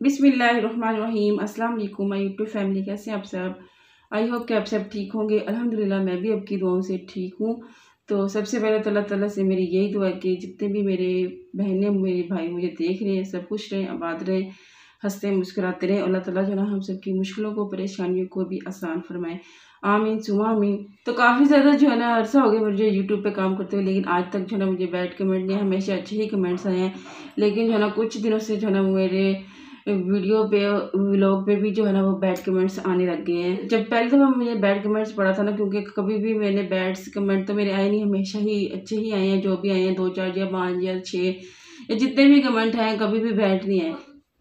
बिस्मिल्लाहिर्रहमानिर्रहीम। अस्सलाम वालेकुम माय यूट्यूब फैमिली, कैसे हैं आप सब। आई होप कि आप सब ठीक होंगे। अल्हम्दुलिल्लाह मैं भी आपकी दुआओं से ठीक हूँ। तो सबसे पहले तो अल्लाह ताला से मेरी यही दुआ है कि जितने भी मेरे बहनें मेरे भाई मुझे देख रहे हैं सब खुश रहें, आबाद रहें, हंसते मुस्कुराते रहें। अल्लाह ताला जो है ना हम सबकी मुश्किलों को परेशानियों को भी आसान फरमाए, आमीन सुमा आमीन। तो काफ़ी ज़्यादा जो है ना अरसा हो गया मुझे यूट्यूब पे काम करते हुए, लेकिन आज तक जो है ना मुझे बैड कमेंट नहीं, हमेशा अच्छे ही कमेंट्स आए हैं। लेकिन जो है ना कुछ दिनों से जो है ना मेरे वीडियो पे व्लॉग पे भी जो है ना वो बैड कमेंट्स आने लग गए हैं। जब पहले तो मुझे बैड कमेंट्स पड़ा था ना, क्योंकि कभी भी मैंने बैड कमेंट तो मेरे आए नहीं, हमेशा ही अच्छे ही आए हैं। जो भी आए हैं 2 4 या 5 या 6 या जितने भी कमेंट हैं कभी भी बैड नहीं आए।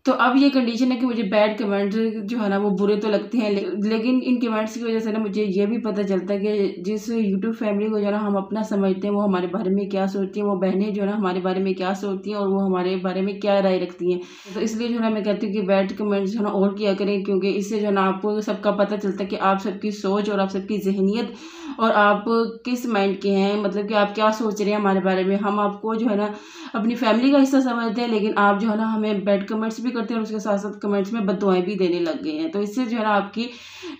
तो अब ये कंडीशन है कि मुझे बैड कमेंट जो है ना वो बुरे तो लगते हैं, लेकिन इन कमेंट्स की वजह से ना मुझे ये भी पता चलता है कि जिस यूट्यूब फैमिली को जो है ना हम अपना समझते हैं वो हमारे बारे में क्या सोचती हैं, वो बहनें जो है ना हमारे बारे में क्या सोचती हैं और वो हमारे बारे में क्या राय रखती हैं। तो इसलिए जो है ना मैं कहती हूँ कि बैड कमेंट्स जो है ना और किया करें, क्योंकि इससे जो है ना आपको सबका पता चलता है कि आप सबकी सोच और आप सबकी जहनीत और आप किस माइंड के हैं, मतलब कि आप क्या सोच रहे हैं हमारे बारे में। हम आपको जो है ना अपनी फैमिली का हिस्सा समझते हैं, लेकिन आप जो है ना हमें बैड कमेंट्स भी करते हैं और उसके साथ साथ कमेंट्स में बददुआएं भी देने लग गए हैं। तो इससे जो है ना आपकी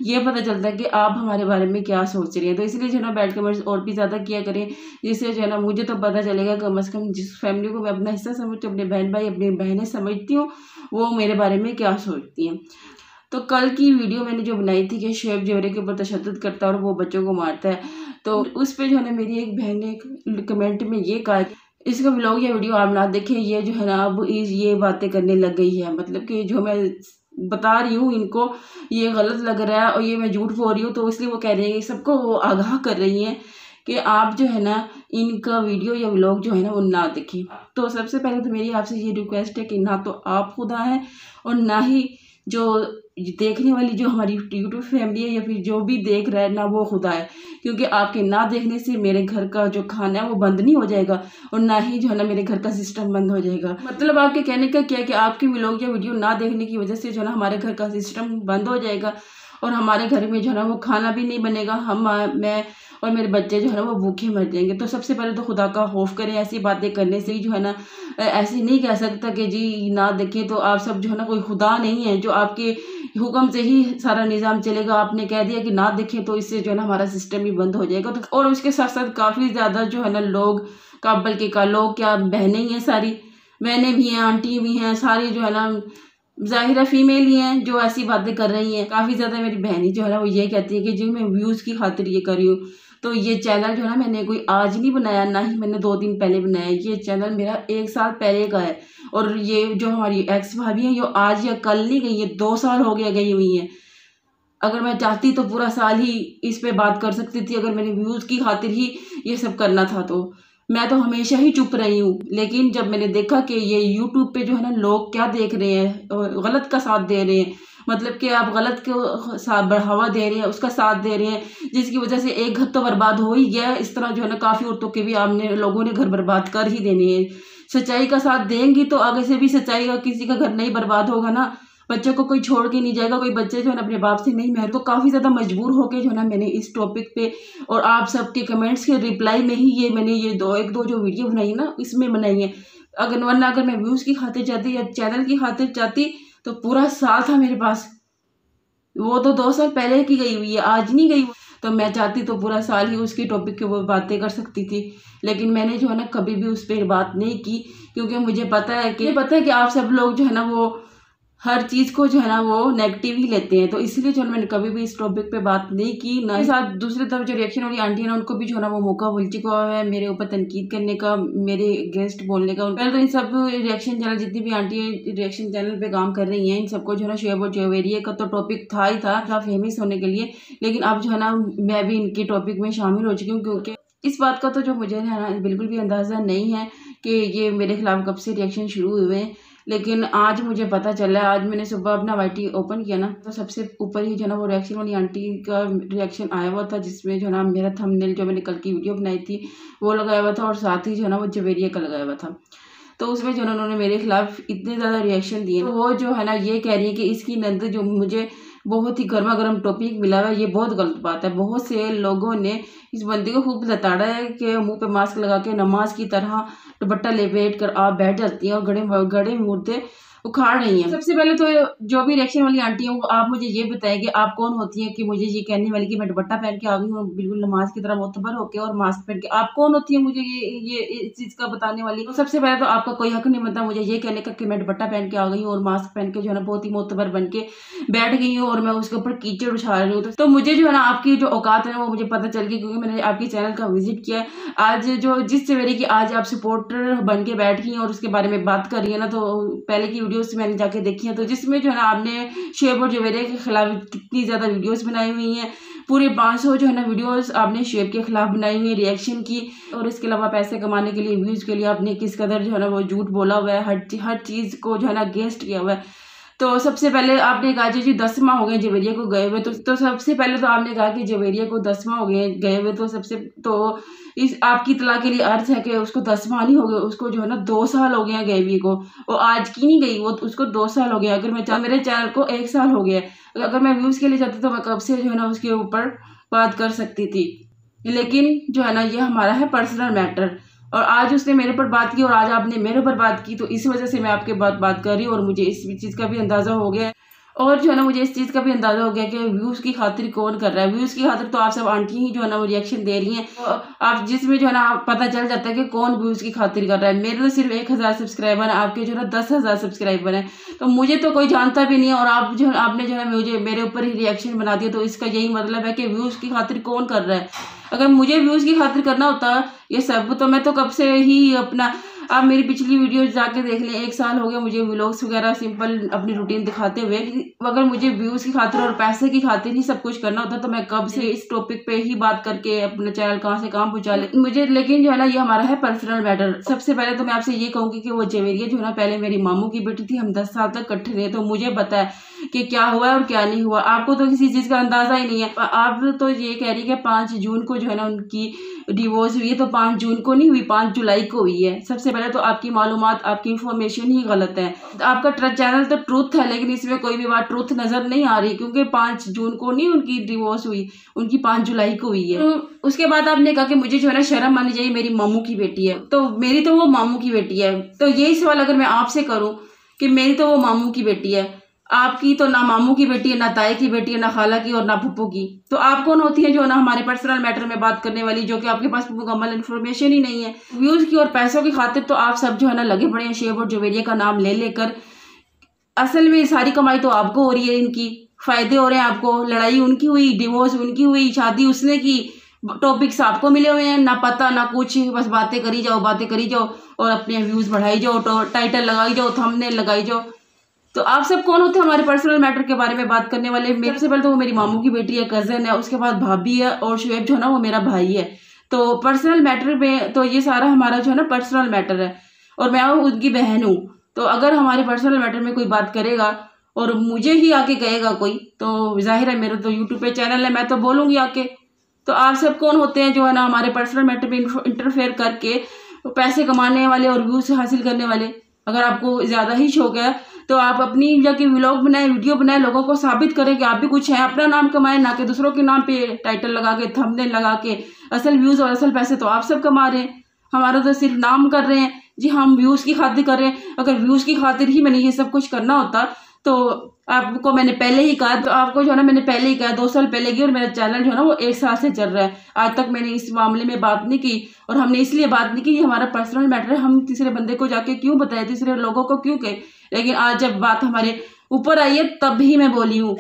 ये पता चलता है कि आप हमारे बारे में क्या सोच रहे हैं। तो इसलिए जो है ना बैड कमेंट्स और भी ज़्यादा किया करें, जिससे जो है ना मुझे तो पता चलेगा कम से कम जिस फैमिली को मैं अपना हिस्सा समझती हूँ, अपने बहन भाई अपनी बहनें समझती हूँ, वो मेरे बारे में क्या सोचती हैं। तो कल की वीडियो मैंने जो बनाई थी कि शुएब जोहरी के ऊपर तशद्दुद करता है और वो बच्चों को मारता है, तो उस पर जो है ना मेरी एक बहन ने कमेंट में ये कहा इसका व्लॉग या वीडियो आप ना देखें, ये जो है ना अब ये बातें करने लग गई है, मतलब कि जो मैं बता रही हूँ इनको ये गलत लग रहा है और ये मैं झूठ बोल रही हूँ। तो इसलिए वो कह रही है, सबको वो आगाह कर रही हैं कि आप जो है ना इनका वीडियो या व्लॉग जो है ना वो ना देखें। तो सबसे पहले तो मेरी आपसे ये रिक्वेस्ट है कि ना तो आप खुदा हैं और ना ही जो देखने वाली जो हमारी यूट्यूब फैमिली है या फिर जो भी देख रहा है ना वो खुदा है, क्योंकि आपके ना देखने से मेरे घर का जो खाना है वो बंद नहीं हो जाएगा और ना ही जो है ना मेरे घर का सिस्टम बंद हो जाएगा। मतलब आपके कहने का क्या है कि आपके व्लॉग या वीडियो ना देखने की वजह से जो है ना हमारे घर का सिस्टम बंद हो जाएगा और हमारे घर में जो है ना वो खाना भी नहीं बनेगा, मैं और मेरे बच्चे जो है ना वो भूखे मर जाएंगे। तो सबसे पहले तो खुदा का खौफ करें, ऐसी बातें करने से ही जो है ना ऐसे नहीं कह सकता कि जी ना देखें। तो आप सब जो है ना कोई खुदा नहीं है जो आपके हुक्म से ही सारा निज़ाम चलेगा। आपने कह दिया कि ना देखें तो इससे जो है ना हमारा सिस्टम ही बंद हो जाएगा। तो और उसके साथ साथ काफ़ी ज़्यादा जो है ना लोग बल्कि का लोग क्या बहनें ही हैं, सारी बहनें भी हैं, आंटी भी हैं, सारी जो है ना ज़ाहिरा फीमेल ही हैं जो ऐसी बातें कर रही हैं। काफ़ी ज़्यादा मेरी बहनी जो है ना वो ये कहती है कि जी मैं व्यूज़ की खातिर ये कर रही हूँ। तो ये चैनल जो है ना मैंने कोई आज नहीं बनाया, ना ही मैंने 2 दिन पहले बनाया। ये चैनल मेरा 1 साल पहले का है और ये जो हमारी एक्स भाभी हैं ये आज या कल नहीं गई, ये 2 साल हो गया गई हुई हैं। अगर मैं चाहती तो पूरा साल ही इस पे बात कर सकती थी, अगर मैंने व्यूज़ की खातिर ही ये सब करना था। तो मैं तो हमेशा ही चुप रही हूँ, लेकिन जब मैंने देखा कि ये यूट्यूब पे जो है ना लोग क्या देख रहे हैं, गलत का साथ दे रहे हैं, मतलब कि आप गलत को साथ बढ़ावा दे रहे हैं, उसका साथ दे रहे हैं, जिसकी वजह से एक घर तो बर्बाद हो ही गया। इस तरह जो है ना काफ़ी औरतों के भी आपने लोगों ने घर बर्बाद कर ही देने हैं। सच्चाई का साथ देंगी तो आगे से भी सच्चाई का किसी का घर नहीं बर्बाद होगा ना, बच्चों को कोई छोड़ के नहीं जाएगा, कोई बच्चे जो है ना अपने बाप से नहीं महर। तो काफ़ी ज़्यादा मजबूर होकर जो है ना मैंने इस टॉपिक पे और आप सबके कमेंट्स के रिप्लाई में ही मैंने ये एक दो जो वीडियो बनाई ना इसमें बनाई है। वरना मैं व्यूज़ की खातिर चाहती या चैनल की खातिर चाहती तो पूरा साल था मेरे पास, वो तो 2 साल पहले की गई हुई है, आज नहीं गई। तो मैं चाहती तो पूरा साल ही उसके टॉपिक के वो बातें कर सकती थी, लेकिन मैंने जो है ना कभी भी उस पर बात नहीं की, क्योंकि मुझे पता है कि आप सब लोग जो है ना वो हर चीज़ को जो है ना वो नेगेटिव ही लेते हैं। तो इसलिए जो है मैंने कभी भी इस टॉपिक पे बात नहीं की। ना साथ दूसरी तरफ जो रिएक्शन वाली आंटी है ना उनको भी जो है ना वो मौका मिल चुका है मेरे ऊपर तनकीद करने का, मेरे अगेंस्ट बोलने का। पहले तो इन सब रिएक्शन चैनल जितनी भी आंटी रिएक्शन चैनल पे काम कर रही हैं इन सबको जो है ना शुएब जोहरी का तो टॉपिक था ही था फेमस होने के लिए, लेकिन अब जो है ना मैं भी इनके टॉपिक में शामिल हो चुकी हूँ, क्योंकि इस बात का तो जो मुझे है ना बिल्कुल भी अंदाज़ा नहीं है कि ये मेरे खिलाफ कब से रिएक्शन शुरू हुए हैं, लेकिन आज मुझे पता चला। आज मैंने सुबह अपना वाईटी ओपन किया ना तो सबसे ऊपर ही जो है ना वो रिएक्शन वाली आंटी का रिएक्शन आया हुआ था, जिसमें जो है ना मेरा थंबनेल जो मैंने कल की वीडियो बनाई थी वो लगाया हुआ था और साथ ही जो है ना वो जवेरिया का लगाया हुआ था। तो उसमें जो है उन्होंने मेरे खिलाफ इतने ज़्यादा रिएक्शन दिए, तो वो जो है ना ये कह रही है कि इसकी नंद जो मुझे बहुत ही गर्मा गर्म टॉपिक मिला हुआ है, ये बहुत गलत बात है। बहुत से लोगों ने इस बंदी को खूब लताड़ा है कि मुंह पे मास्क लगा के नमाज की तरह दुपट्टा लपेट कर आप बैठ जाती हैं और गड़े मुर्दे उखाड़ रही हैं। सबसे पहले तो जो भी रिएक्शन वाली आंटी हैं वो आप मुझे ये बताएं कि आप कौन होती हैं कि मुझे ये कहने वाली कि मैं दुपट्टा पहन के आ गई हूँ बिल्कुल नमाज की तरह मोतबर होके और मास्क पहन के। आप कौन होती है मुझे ये इस चीज का बताने वाली? तो सबसे पहले तो आपका कोई हक नहीं बनता मुझे ये कहने का कि मैं दुपट्टा पहन के आ गई हूँ और मास्क पहन के जो है ना बहुत ही मोतबर बन के बैठ गई हूँ और मैं उसके ऊपर कीचड़ उछाल रही हूँ। तो मुझे जो है ना आपकी जो औकात है ना वो मुझे पता चल गई, क्योंकि मैंने आपके चैनल का विजिट किया है। आज जो जिस चवेरे की आज आप सपोर्टर बन के बैठ गई और उसके बारे में बात कर रही है ना, तो पहले की वीडियोस मैंने जाके देखी है, तो जिसमें जो है ना आपने शुएब और जवेरिया के खिलाफ कितनी ज्यादा वीडियोस बनाई हुई हैं। पूरे 500 जो है ना वीडियोस आपने शुएब के खिलाफ बनाई हुई है रिएक्शन की, और इसके अलावा पैसे कमाने के लिए व्यूज के लिए आपने किस कदर जो है ना वो झूठ बोला हुआ है, हर चीज को जो है ना अगेंस्ट किया हुआ है। तो सबसे पहले आपने कहा जी 10 माह हो गए जवेरिया को गए हुए, तो सबसे पहले तो आपने कहा कि जवेरिया को 10 माह हो गए हुए, तो सबसे तो इस आपकी तलाक के लिए अर्थ है कि उसको 10 माह नहीं हो गए, उसको जो है ना 2 साल हो गए गए हुए को। वो आज की नहीं गई, वो उसको 2 साल हो गया। अगर मैं मेरे चैनल को 1 साल हो गया, अगर मैं व्यूज के लिए जाती तो मैं कब से जो है ना उसके ऊपर बात कर सकती थी। लेकिन जो है ना ये हमारा है पर्सनल मैटर, और आज उसने मेरे पर बात की और आज आपने मेरे पर बात की, तो इस वजह से मैं आपके बात कर रही हूँ। और मुझे इस चीज़ का भी अंदाज़ा हो गया, और जो है ना मुझे इस चीज़ का भी अंदाज़ा हो गया कि व्यूज़ की खातिर कौन कर रहा है। व्यूज़ की खातिर तो आप सब आंटी ही जो है ना वो रिएक्शन दे रही हैं, तो आप जिसमें जो है ना पता चल जाता है कि कौन व्यूज़ की खातिर कर रहा है। मेरे तो सिर्फ 1000 सब्सक्राइबर है, आपके जो है ना 10,000 सब्सक्राइबर हैं, तो मुझे तो कोई जानता भी नहीं है, और आप जो आपने जो है मुझे मेरे ऊपर ही रिएक्शन बना दिया। तो इसका यही मतलब है कि व्यूज़ की खातिर कौन कर रहा है। अगर मुझे व्यूज़ की खातिर करना होता ये सब, तो मैं तो कब से ही अपना, आप मेरी पिछली वीडियो जाके देख लें, 1 साल हो गया मुझे व्लॉग्स वगैरह सिंपल अपनी रूटीन दिखाते हुए। अगर मुझे व्यूज़ की खातिर और पैसे की खातिर ही सब कुछ करना होता तो मैं कब से इस टॉपिक पे ही बात करके अपना चैनल कहाँ से कहाँ पहुँचा ले मुझे। लेकिन जो है ना ये हमारा है पर्सनल मैटर। सबसे पहले तो मैं आपसे ये कहूँगी कि वो जवेरिया जो है ना पहले मेरी मामू की बेटी थी, हम 10 साल तक इकट्ठे रहे, तो मुझे पता है कि क्या हुआ है और क्या नहीं हुआ। आपको तो किसी चीज़ का अंदाजा ही नहीं है। आप तो ये कह रही है कि 5 जून को जो है ना उनकी डिवोर्स हुई है, तो 5 जून को नहीं हुई, 5 जुलाई को हुई है। सबसे पहले तो आपकी मालूमात, आपकी इंफॉर्मेशन ही गलत है। आपका चैनल तो ट्रूथ है, लेकिन इसमें कोई भी बात ट्रूथ नजर नहीं आ रही, क्योंकि 5 जून को नहीं उनकी डिवोर्स हुई, उनकी 5 जुलाई को हुई है। तो उसके बाद आपने कहा कि मुझे जो है ना शर्म आनी चाहिए, मेरी मामू की बेटी है, तो मेरी तो वो मामू की बेटी है। तो यही सवाल अगर मैं आपसे करूं कि मेरी तो वो मामू की बेटी है, आपकी तो ना मामू की बेटी है, ना ताई की बेटी है, ना खाला की और ना फुप्पो की, तो आप कौन होती है जो ना हमारे पर्सनल मैटर में बात करने वाली, जो कि आपके पास मुकम्मल इन्फॉर्मेशन ही नहीं है। व्यूज की और पैसों की खातिर तो आप सब जो है ना लगे पड़े हैं शुएब और जवेरिया का नाम ले लेकर। असल में सारी कमाई तो आपको हो रही है, इनकी फायदे हो रहे हैं आपको। लड़ाई उनकी हुई, डिवोर्स उनकी हुई, शादी उसने की, टॉपिक्स आपको मिले हुए हैं, ना पता ना कुछ, बस बातें करी जाओ और अपने व्यूज बढ़ाई जाओ, टाइटल लगाई जाओ, थंबनेल लगाई जाओ। तो आप सब कौन होते हैं हमारे पर्सनल मैटर के बारे में बात करने वाले? मेरे से पहले तो वो मेरी मामू की बेटी है, कजन है, उसके बाद भाभी है, और शुएब जो है ना वो मेरा भाई है। तो पर्सनल मैटर में तो ये सारा हमारा जो है ना पर्सनल मैटर है, और मैं उनकी बहन हूँ। तो अगर हमारे पर्सनल मैटर में कोई बात करेगा और मुझे ही आके कहेगा कोई, तो जाहिर है मेरा तो यूट्यूब पे चैनल है, मैं तो बोलूँगी आके। तो आप सब कौन होते हैं जो है ना हमारे पर्सनल मैटर में इंटरफेयर करके पैसे कमाने वाले और व्यूज हासिल करने वाले? अगर आपको ज़्यादा ही शौक है तो आप अपनी जाके व्लॉग बनाए, वीडियो बनाए, लोगों को साबित करें कि आप भी कुछ है, अपना नाम कमाएं, ना कि दूसरों के नाम पे टाइटल लगा के, थंबनेल लगा के। असल व्यूज़ और असल पैसे तो आप सब कमा रहे हैं, हमारा तो सिर्फ नाम कर रहे हैं जी, हम व्यूज़ की खातिर कर रहे हैं। अगर व्यूज़ की खातिर ही मैंने ये सब कुछ करना होता तो आपको मैंने पहले ही कहा, तो आपको जो है ना मैंने पहले ही कहा, 2 साल पहले की, और मेरा चैनल जो है ना वो 1 साल से चल रहा है। आज तक मैंने इस मामले में बात नहीं की, और हमने इसलिए बात नहीं की, ये हमारा पर्सनल मैटर है, हम तीसरे बंदे को जाके क्यों बताए, तीसरे लोगों को क्यों कहे। लेकिन आज जब बात हमारे ऊपर आई है तब ही मैं बोली हूँ।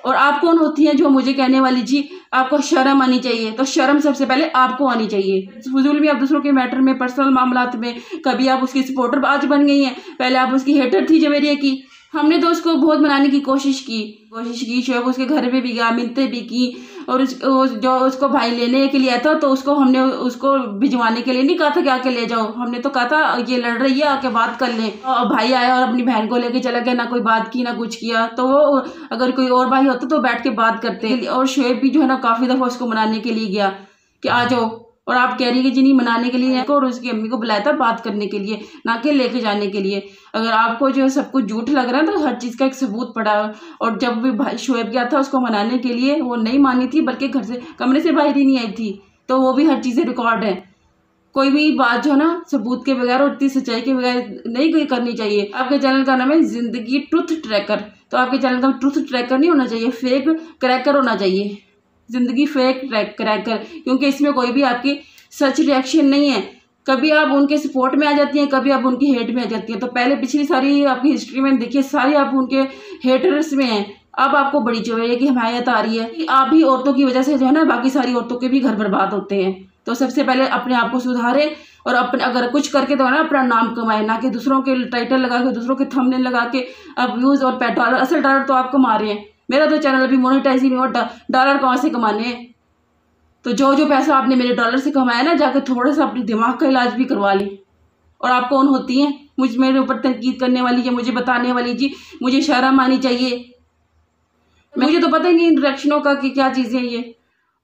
और आप कौन होती हैं जो मुझे कहने वाली जी आपको शर्म आनी चाहिए? तो शर्म सबसे पहले आपको आनी चाहिए। फजूल में आप दूसरों के मैटर में, पर्सनल मामलात में, कभी आप उसकी सपोर्टर आज बन गई हैं, पहले आप उसकी हेटर थी जवेरिया की। हमने तो उसको बहुत मनाने की कोशिश की, शुएब उसके घर में भी गया, मिलते भी की, और जो उसको भाई लेने के लिए आया था तो हमने उसको भिजवाने के लिए नहीं कहा था कि आके ले जाओ, हमने तो कहा था ये लड़ रही है आके बात कर ले। और भाई आया और अपनी बहन को लेके चला गया, ना कोई बात की ना कुछ किया। तो वो अगर कोई और भाई होता तो बैठ के बात करते। और शुएब भी जो है ना काफी दफा उसको मनाने के लिए गया कि आ जाओ, और आप कह रही है कि जी नहीं मनाने के लिए, और उसकी अम्मी को बुलाया था बात करने के लिए, ना कि लेके जाने के लिए। अगर आपको जो है सब कुछ झूठ लग रहा है तो हर चीज़ का एक सबूत पड़ा है। और जब भी भाई शुएब गया था उसको मनाने के लिए, वो नहीं मानी थी, बल्कि घर से, कमरे से बाहर ही नहीं आई थी, तो वो भी हर चीज़ें रिकॉर्ड है। कोई भी बात जो है ना सबूत के बगैर और इतनी सच्चाई के बगैर नहीं कोई करनी चाहिए। आपके चैनल का नाम है जिंदगी ट्रुथ ट्रैकर, तो आपके चैनल का ट्रुथ ट्रैकर नहीं होना चाहिए, फेक क्रैकर होना चाहिए, जिंदगी फेक क्रैकर, क्योंकि इसमें कोई भी आपकी सच रिएक्शन नहीं है। कभी आप उनके सपोर्ट में आ जाती हैं, कभी आप उनकी हेट में आ जाती हैं। तो पहले पिछली सारी आपकी हिस्ट्री में देखिए, सारी आप उनके हेटर्स में हैं। अब आपको बड़ी चोरी है कि हमायत आ रही है कि आप भी औरतों की वजह से जो है ना बाकी सारी औरतों के भी घर बर्बाद होते हैं। तो सबसे पहले अपने आप को सुधारें और अपने अगर कुछ करके तो ना अपना नाम कमाएं, ना कि दूसरों के टाइटल लगा के, दूसरों के थंबनेल लगा के आप व्यूज और डॉलर, असल डॉलर तो आप कमा रहे हैं। मेरा तो चैनल अभी मोनेटाइज ही नहीं हुआ, डॉलर कहाँ से कमाने हैं? तो जो जो पैसा आपने मेरे डॉलर से कमाया ना, जाके थोड़ा सा अपने दिमाग का इलाज भी करवा लें। और आप कौन होती हैं मेरे ऊपर तनकीद करने वाली या मुझे बताने वाली? जी मुझे शर्म आनी चाहिए, मुझे तो पता ही नहीं इन रिएक्शनों का कि क्या चीज़ें ये।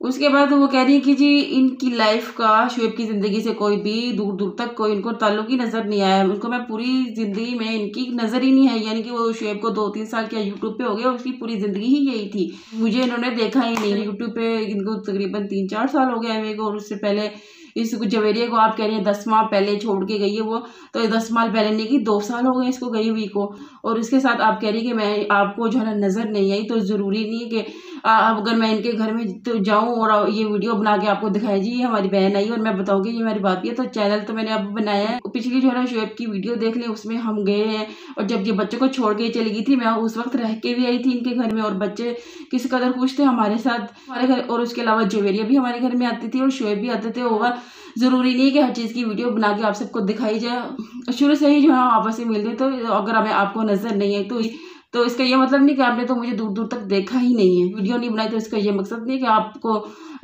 उसके बाद वो कह रही है कि जी इनकी लाइफ का शोएब की ज़िंदगी से कोई भी दूर दूर तक कोई इनको ताल्लुक ही नज़र नहीं आया। उनको मैं पूरी ज़िंदगी में इनकी नज़र ही नहीं है, यानी कि वो शोएब को 2-3 साल क्या यूट्यूब पे हो गया, उसकी पूरी ज़िंदगी ही यही थी, मुझे इन्होंने देखा ही नहीं। यूट्यूब पे इनको तकरीबन 3-4 साल हो गया मेरे को, और उससे पहले इस जवेरिया को आप कह रही हैं 10 माह पहले छोड़ के गई है वो, तो 10 माह पहले नहीं कि 2 साल हो गए इसको गई हुई को। और इसके साथ आप कह रही कि मैं आपको जो है ना नज़र नहीं आई, तो ज़रूरी नहीं है कि अगर मैं इनके घर में तो जाऊँ और ये वीडियो बना के आपको दिखाई जी ये हमारी बहन आई और मैं बताऊँगी ये हमारी भाभी है। तो चैनल तो मैंने अब बनाया है, पिछली जो है ना शोएब की वीडियो देख लें, उसमें हम गए हैं। और जब ये बच्चों को छोड़ के चली गई थी, मैं उस वक्त रह के भी आई थी इनके घर में, और बच्चे किस कदर खुश थे हमारे साथ, हमारे घर। और उसके अलावा जवेरिया भी हमारे घर में आती थी और शोएब भी आते थे। होगा ज़रूरी नहीं कि हर चीज़ की वीडियो बना के आप सबको दिखाई जाए। शुरू से ही जो है आपस में मिलते, तो अगर हमें आपको नज़र नहीं आई तो इसका ये मतलब नहीं कि आपने तो मुझे दूर दूर तक देखा ही नहीं है, वीडियो नहीं बनाई, तो इसका ये मकसद नहीं कि आपको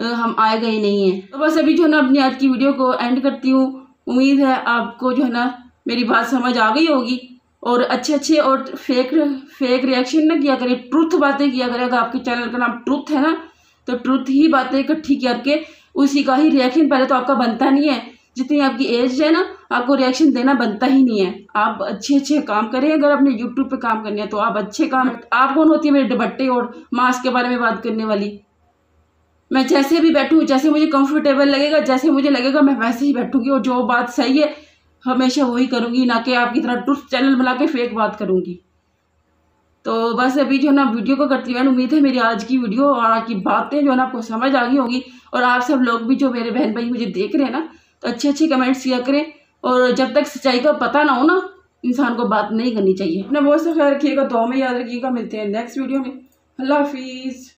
हम आए गए नहीं हैं। तो बस अभी जो है ना अपनी आज की वीडियो को एंड करती हूँ। उम्मीद है आपको जो है ना मेरी बात समझ आ गई होगी, और अच्छे और फेक रिएक्शन ना किया करें, ट्रुथ बातें किया करें। अगर आपके चैनल का नाम ट्रुथ है ना, तो ट्रुथ ही बातें इकट्ठी करके उसी का ही रिएक्शन पहले तो आपका बनता नहीं है। जितनी आपकी एज है ना, आपको रिएक्शन देना बनता ही नहीं है। आप अच्छे काम करें। अगर अपने यूट्यूब पे काम करने हैं तो आप अच्छे काम। आप कौन होती है मेरे दुपट्टे और मास्क के बारे में बात करने वाली? मैं जैसे भी बैठूँ, जैसे मुझे कंफर्टेबल लगेगा, जैसे मुझे लगेगा मैं वैसे ही बैठूंगी, और जो बात सही है हमेशा वही करूंगी, ना कि आपकी तरह ट्रुथ चैनल बना के फेक बात करूंगी। तो बस अभी जो ना वीडियो को करती है, उम्मीद है मेरी आज की वीडियो और आज की बातें जो है ना आपको समझ आ गई होगी। और आप सब लोग भी जो मेरे बहन भाई मुझे देख रहे हैं ना, तो अच्छे कमेंट्स किया करें। और जब तक सच्चाई का पता ना हो ना, इंसान को बात नहीं करनी चाहिए। अपना बहुत सा ख्याल रखिएगा, दुआ में याद रखिएगा। मिलते हैं नेक्स्ट वीडियो में। अल्लाह हाफिज़।